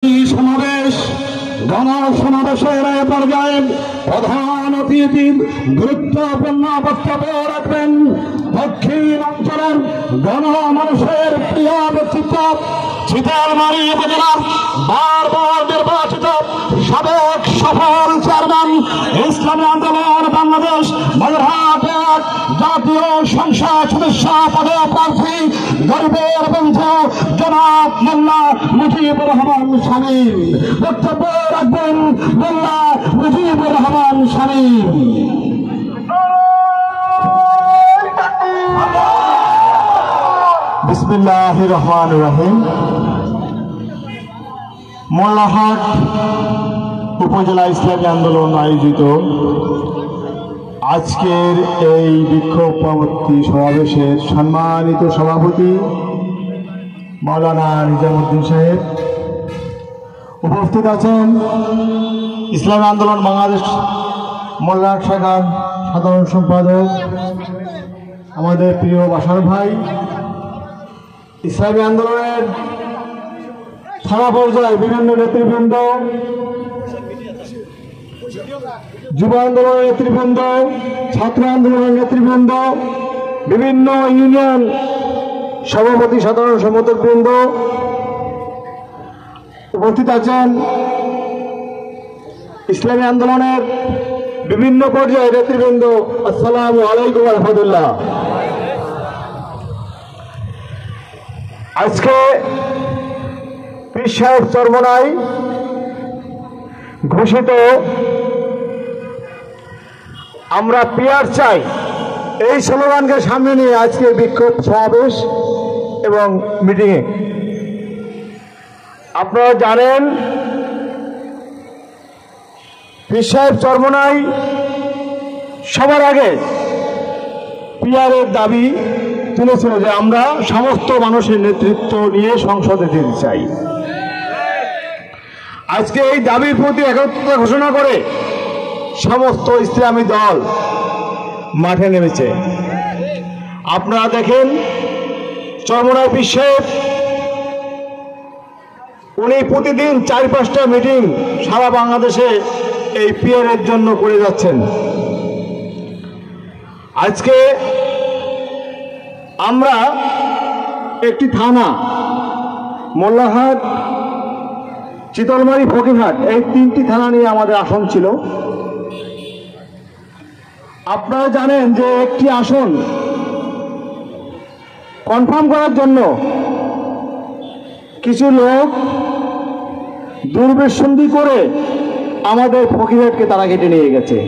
সমাবেশ গণসমাবেশের পর্যায়ে প্রধান অতিথি গুরুত্বপূর্ণ বক্তব্য রাখবেন দক্ষিণ অঞ্চলের গণমানুষের প্রিয় ব্যক্তিত্ব চিতলমারী উপজেলার বারবার নির্বাচিত সাবেক সফল চেয়ারম্যান ইসলামী আন্দোলন বাংলাদেশ ময়ূরহাট জাতীয় সংসদ সদস্য পদে প্রার্থী গরিবের বন্ধু জনাব মোল্লা মুজিবুর রহমান শামীম বক্তব্য রাখবেন। মোল্লা মুজিবুর রহমান শামীম। বিসমিল্লাহির রহমানির রহিম। মোল্লাহাট উপজেলা ইসলামী আন্দোলন আয়োজিত আজকের এই বিক্ষোভ পরবর্তী সমাবেশের সম্মানিত সভাপতি মাওলানা নিজামুদ্দিন সাহেব, উপস্থিত আছেন ইসলামী আন্দোলন বাংলাদেশ মোল্লাহাট শাখার সাধারণ সম্পাদক আমাদের প্রিয় বাসার ভাই, ইসলামী আন্দোলনের থানা পর্যায়ে বিভিন্ন নেতৃবৃন্দ, যুব আন্দোলনের নেতৃবৃন্দ, ছাত্র আন্দোলনের নেতৃবৃন্দ, বিভিন্ন ইউনিয়ন সভাপতি সাধারণ সম্পাদকবৃন্দ, উপস্থিত আছেন ইসলামী আন্দোলনের বিভিন্ন পর্যায়ে নেতৃবৃন্দ। আসসালামু আলাইকুম ওয়া রাহমাতুল্লাহ। আজকে পীর সাহেব চরমনাই ঘোষিত আমরা পিয়ার চাই এই স্লোগানকে সামনে নিয়ে আজকে বিক্ষোভ সমাবেশ এবং মিটিংয়ে। আপনারা জানেন পীর সাহেব চরমনাই সবার আগে পিয়ারের দাবি তুলেছিল যে আমরা সমস্ত মানুষের নেতৃত্ব নিয়ে সংসদে যেতে চাই। আজকে এই দাবির প্রতি একত্রতা ঘোষণা করে সমস্ত ইসলামী দল মাঠে নেমেছে। আপনারা দেখেন চরমনাই পীর সাহেব উনি প্রতিদিন 4-5টা মিটিং সারা বাংলাদেশে এই পিয়ারের জন্য করে যাচ্ছেন। আজকে আমরা একটি থানা মোল্লাহাট, চিতলমারী, ফকিরহাট এই 3টি থানা নিয়ে আমাদের আসন ছিল। আপনারা জানেন যে একটি আসন কনফার্ম করার জন্য কিছু লোক দুর্বিসন্ধি করে আমাদের ফকিরহাটকে তারা কেটে নিয়ে গেছে।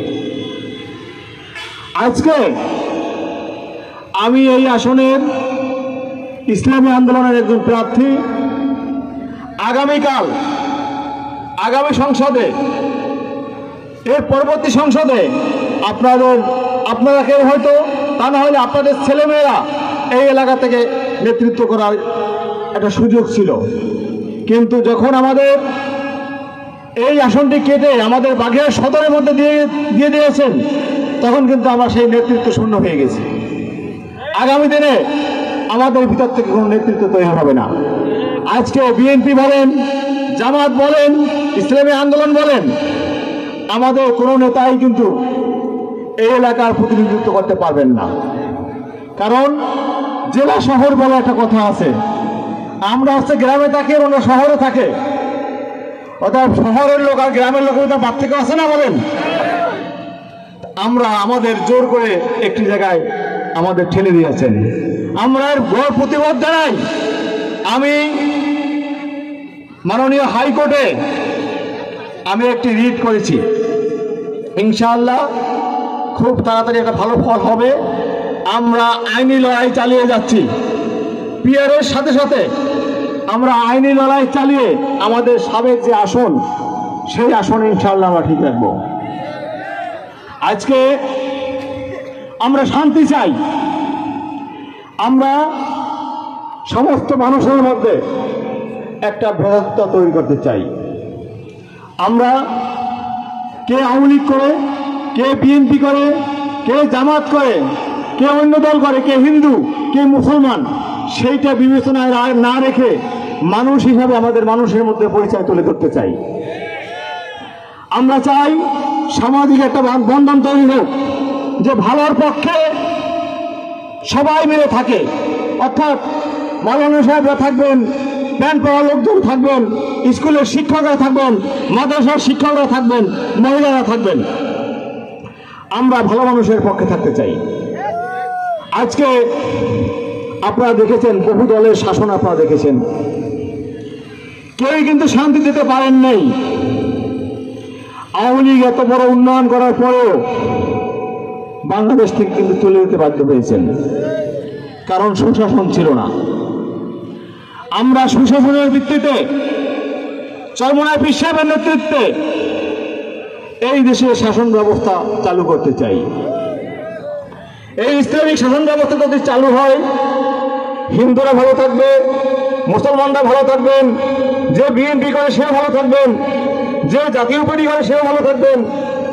আজকে আমি এই আসনের ইসলামী আন্দোলনের একজন প্রার্থী। আগামীকাল আগামী সংসদে, এর পরবর্তী সংসদে আপনারা কেউ হয়তো, তা না হলে আপনাদের ছেলেমেয়েরা এই এলাকা থেকে নেতৃত্ব করার একটা সুযোগ ছিল, কিন্তু যখন আমাদের এই আসনটি কেটে আমাদের বাগেরহাট সদরের মধ্যে দিয়ে দিয়েছেন, তখন কিন্তু আমরা সেই নেতৃত্ব শূন্য হয়ে গেছি। আগামী দিনে আমাদের ভিতর থেকে কোনো নেতৃত্ব তৈরি হবে না। আজকে বিএনপি বলেন, জামাত বলেন, ইসলামী আন্দোলন বলেন, আমাদের কোনো নেতাই কিন্তু এই এলাকার প্রতিনিধিত্ব করতে পারবেন না। কারণ জেলা শহর বলে একটা কথা আছে, আমরা হচ্ছে গ্রামে থাকি, ওরা শহরে থাকে। অর্থাৎ শহরের লোক আর গ্রামের লোকের মধ্যে পার্থক্য আছে না বলেন? আমরা আমাদের জোর করে একটি জায়গায় আমাদের ঠেলে দিয়েছেন। আমরা এর বড় প্রতিবাদ জানাই। আমি মাননীয় হাইকোর্টে আমি একটি রিট করেছি। ইনশাআল্লাহ খুব তাড়াতাড়ি একটা ভালো ফল হবে। আমরা আইনি লড়াই চালিয়ে যাচ্ছি। পিয়ারের সাথে সাথে আমরা আইনি লড়াই চালিয়ে আমাদের সাবেক যে আসন, সেই আসনে ইনশাআল্লাহ আমরা ঠিক রাখবো। আজকে আমরা শান্তি চাই। আমরা সমস্ত মানুষের মধ্যে একটা ভ্রাতৃত্ব তৈরি করতে চাই। আমরা কে আওয়ামী লীগ করে, কে বিএনপি করে, কে জামাত করে, কে অন্য দল করে, কে হিন্দু, কে মুসলমান, সেইটা বিবেচনায় না রেখে মানুষ হিসাবে আমাদের মানুষের মধ্যে পরিচয় তুলে ধরতে চাই। আমরা চাই সামাজিক একটা বন্ধন তৈরি হোক, যে ভালোর পক্ষে সবাই মিলে থাকে, অর্থাৎ মাওলানা সাহেবরা থাকবেন, প্যান্ট পাওয়া লোকজন থাকবেন, স্কুলের শিক্ষকরা থাকবেন, মাদ্রাসার শিক্ষকরা থাকবেন, মহিলারা থাকবেন। আমরা ভালো মানুষের পক্ষে থাকতে চাই। আজকে আপনারা দেখেছেন বহু দলের শাসন, আপনারা দেখেছেন কেউই কিন্তু শান্তি দিতে পারেন নাই। আওয়ামী লীগ এত বড় উন্নয়ন করার পরেও বাংলাদেশ থেকে কিন্তু চলে যেতে বাধ্য হয়েছেন, কারণ সুশাসন ছিল না। আমরা সুশাসনের ভিত্তিতে চরমোনাই পীর সাহেবের নেতৃত্বে এই দেশে শাসন ব্যবস্থা চালু করতে চাই। এই ইসলামিক শাসন ব্যবস্থা যদি চালু হয়, হিন্দুরা ভালো থাকবে, মুসলমানরা ভালো থাকবেন, যে বিএনপি করে সেও ভালো থাকবেন, যে জাতীয় পার্টি করে সেও ভালো থাকবেন,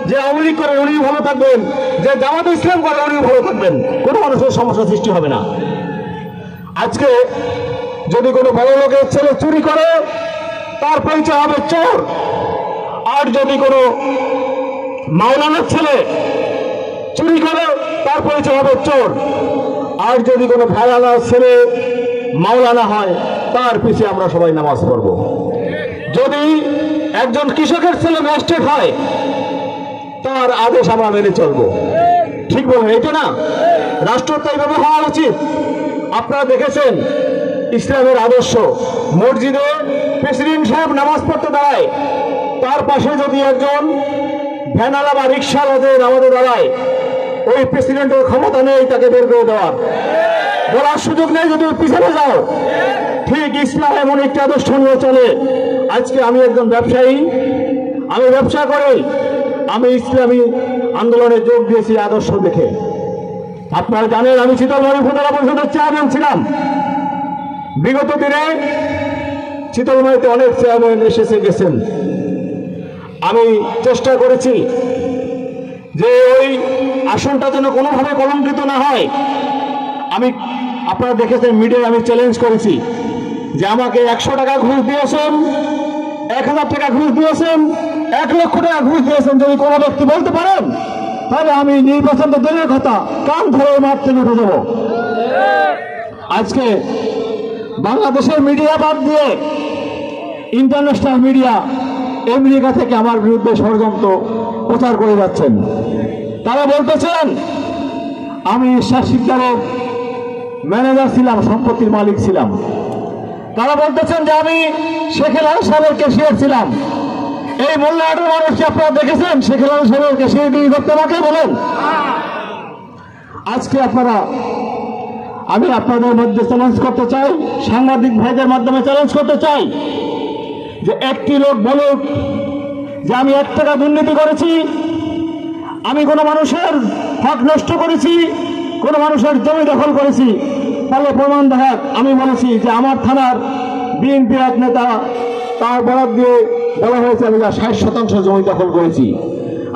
যে আওয়ামী লীগ করে উনিও ভালো থাকবেন, যে জামাত ইসলাম করে উনিও ভালো থাকবেন। কোনো মানুষের সমস্যা সৃষ্টি হবে না। আজকে যদি কোনো বড় লোকের ছেলে চুরি করে, তার পরিচয় হবে চোর। আর যদি কোনো মাওলানার ছেলে চুরি করে, তার পরিচয় হবে চোর। আর যদি কোনো ভাইলানার ছেলে মাওলানা হয়, তার পিছিয়ে আমরা সবাই নামাজ পড়ব। যদি একজন কৃষকের ছেলে ম্যাজিস্ট্রেট হয়, তার আদেশ আমরা মেনে চলবো। ঠিক বলবেন, এটা না? রাষ্ট্র তো এইভাবে হওয়া উচিত। আপনারা দেখেছেন ইসলামের আদর্শ, মসজিদে প্রেসিডেন্ট সাহেব নামাজ পড়তে দাঁড়ায়, তার পাশে যদি একজন ভ্যানওয়ালা বা রিক্সাওয়ালাদের আমাদের দাঁড়ায়, ওই প্রেসিডেন্টের ক্ষমতা নেই তাকে বের করে দেওয়ার, বলার সুযোগ নেই যদি পিছনে যাও। ঠিক ইসলাম এমন একটি আদর্শ নিয়ে চলে। আজকে আমি একজন ব্যবসায়ী, আমি ব্যবসা করি, আমি ইসলামী আন্দোলনে যোগ দিয়েছি আদর্শ দেখে। আপনারা জানেন আমি শীতলমণি উপজেলা পরিষদের চেয়ারম্যান ছিলাম। বিগত দিনে শীতলমণিতে অনেক চেয়ারম্যান এসেছে গেছেন। আমি চেষ্টা করেছি যে ওই আসনটা যেন কোনোভাবে কলঙ্কিত না হয়। আপনারা দেখেছেন মিডিয়ায় আমি চ্যালেঞ্জ করেছি যে আমাকে 100 টাকা ঘুষ দিয়েছেন, 1000 টাকা ঘুষ দিয়েছেন, 1 লক্ষ টাকা ঘুষ দিয়েছেন, যদি কোনো ব্যক্তি বলতে পারেন, তাহলে আমি নির্বাচন তো দলের কথা কান ধরে মাঠ থেকে উঠে দেবো। আজকে বাংলাদেশের মিডিয়া বাদ দিয়ে ইন্টারন্যাশনাল মিডিয়া আমেরিকা থেকে আমার বিরুদ্ধে ষড়যন্ত্র প্রচার করে যাচ্ছেন। তারা বলতেছেন আমি ঈশ্বর শিকদারের ম্যানেজার ছিলাম, সম্পত্তির মালিক ছিলাম। তারা বলতেছেন যে আমি শেখ হেলাল সাহেবের ক্যাশিয়ার ছিলাম। এই মোল্লাহাটের মানুষকে আপনারা দেখেছেন শেখ হেলাল সাহেবের ক্যাশিয়ার দিয়ে করতে আমাকে বলেন। আজকে আমি আপনাদের মধ্যে চ্যালেঞ্জ করতে চাই, সাংবাদিক ভাইদের মাধ্যমে চ্যালেঞ্জ করতে চাই যে একটি লোক বলুক যে আমি 1 টাকা দুর্নীতি করেছি, আমি কোনো মানুষের হক নষ্ট করেছি, কোনো মানুষের জমি দখল করেছি, তাহলে প্রমাণ দেখাক। আমি বলেছি যে আমার থানার বিএনপির এক নেতা, তার বরাদ দিয়ে বলা হয়েছে আমি 60% জমি দখল করেছি।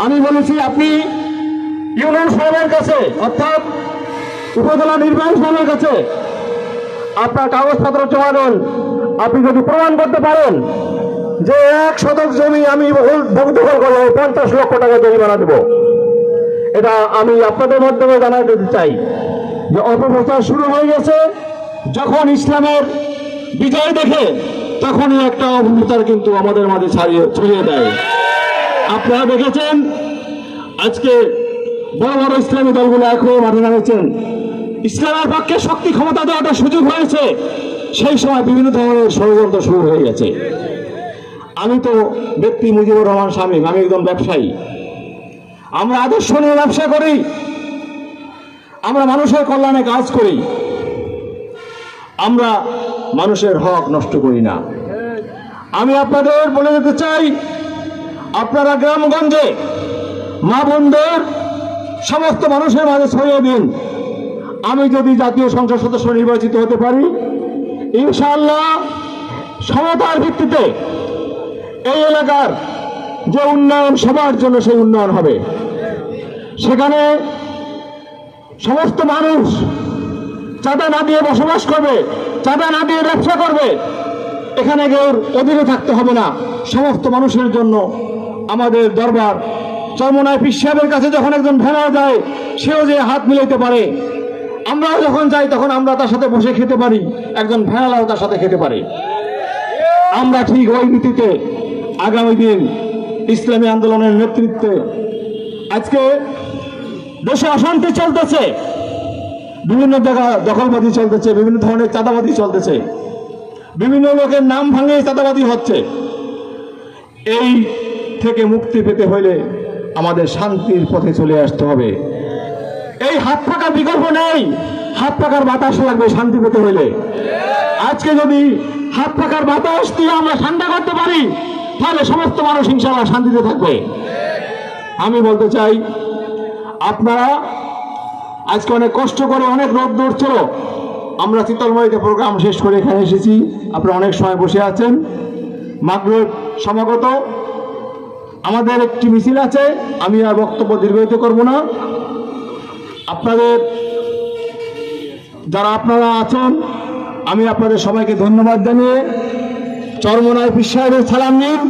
আমি বলেছি আপনি ইউনিয়ন সাহেবের কাছে, অর্থাৎ উপজেলা নির্বাহী সাহেবের কাছে আপনার কাগজপত্র জমা দেন। আপনি যদি প্রমাণ করতে পারেন যে 1 শতক জমি আমি দখল করলে 50 লক্ষ টাকা জরিমানা দেব। এটা আমি আপনাদের মাধ্যমে জানাতে দিতে চাই যে অপপ্রচার শুরু হয়ে গেছে। যখন ইসলামের বিজয় দেখে তখনই একটা অপপ্রচার কিন্তু আমাদের মাঝে ছড়িয়ে দেয়। আপনারা দেখেছেন আজকে বড় বড় ইসলামী দলগুলো এক হয়ে মাঠে নামেছেন। ইসলামের পক্ষে শক্তি ক্ষমতা দেওয়াটা সুযোগ হয়েছে, সেই সময় বিভিন্ন ধরনের ষড়যন্ত্র শুরু হয়ে গেছে। আমি তো ব্যক্তি মুজিবুর রহমান শামীম, আমি একজন ব্যবসায়ী। আমরা আদর্শ নিয়ে ব্যবসা করি, আমরা মানুষের কল্যাণে কাজ করি, আমরা মানুষের হক নষ্ট করি না। আমি আপনাদের বলে দিতে চাই, আপনারা গ্রামগঞ্জে মা বোনদের সমস্ত মানুষের মাঝে ছড়িয়ে দিন। আমি যদি জাতীয় সংসদ সদস্য নির্বাচিত হতে পারি, ইনশাআল্লাহ সমতার ভিত্তিতে এই এলাকার যে উন্নয়ন সবার জন্য সেই উন্নয়ন হবে। সেখানে সমস্ত মানুষ চাঁদা না দিয়ে বসবাস করবে, চাঁদা না দিয়ে ব্যবসা করবে। এখানে কেউর অধীনে থাকতে হবে না, সমস্ত মানুষের জন্য আমাদের দরবার। চরমোনাই পীর সাহেবের কাছে যখন একজন ভেড়া যায়, সেও যে হাত মিলাইতে পারে। আমরাও যখন যাই তখন আমরা তার সাথে বসে খেতে পারি, একজন ভেড়ালাও তার সাথে খেতে পারে। আমরা ঠিক ওই নীতিতে আগামী দিন ইসলামী আন্দোলনের নেতৃত্বে আজকে দেশে অশান্তি চলতেছে, বিভিন্ন জায়গা দখলবাদী চলতেছে, বিভিন্ন ধরনের চাঁদাবাদী চলতেছে, বিভিন্ন লোকের নাম ভাঙে চাঁদাবাদী হচ্ছে। এই থেকে মুক্তি পেতে হইলে আমাদের শান্তির পথে চলে আসতে হবে। এই হাত পাকার বিকল্প নেই, হাত পাকার বাতাস লাগবে শান্তি পেতে হইলে। আজকে যদি হাত পাকার বাতাস দিয়ে আমরা ঠান্ডা করতে পারি, তাহলে সমস্ত মানুষ ইনশাআল্লাহ শান্তিতে থাকবে। আমি বলতে চাই, আপনারা আজকে অনেক কষ্ট করে, অনেক রোদ দৌড়ছিল, আমরা শীতলময়ীতে প্রোগ্রাম শেষ করে এখানে এসেছি। আপনারা অনেক সময় বসে আছেন। মাগরিব সমাগত আমাদের একটি মিছিল আছে, আমি আর বক্তব্য দীর্ঘায়িত করব না। আপনাদের যারা আপনারা আছেন, আমি আপনাদের সবাইকে ধন্যবাদ জানিয়ে চরমোনাই পীর সাহেবের সালাম নিন।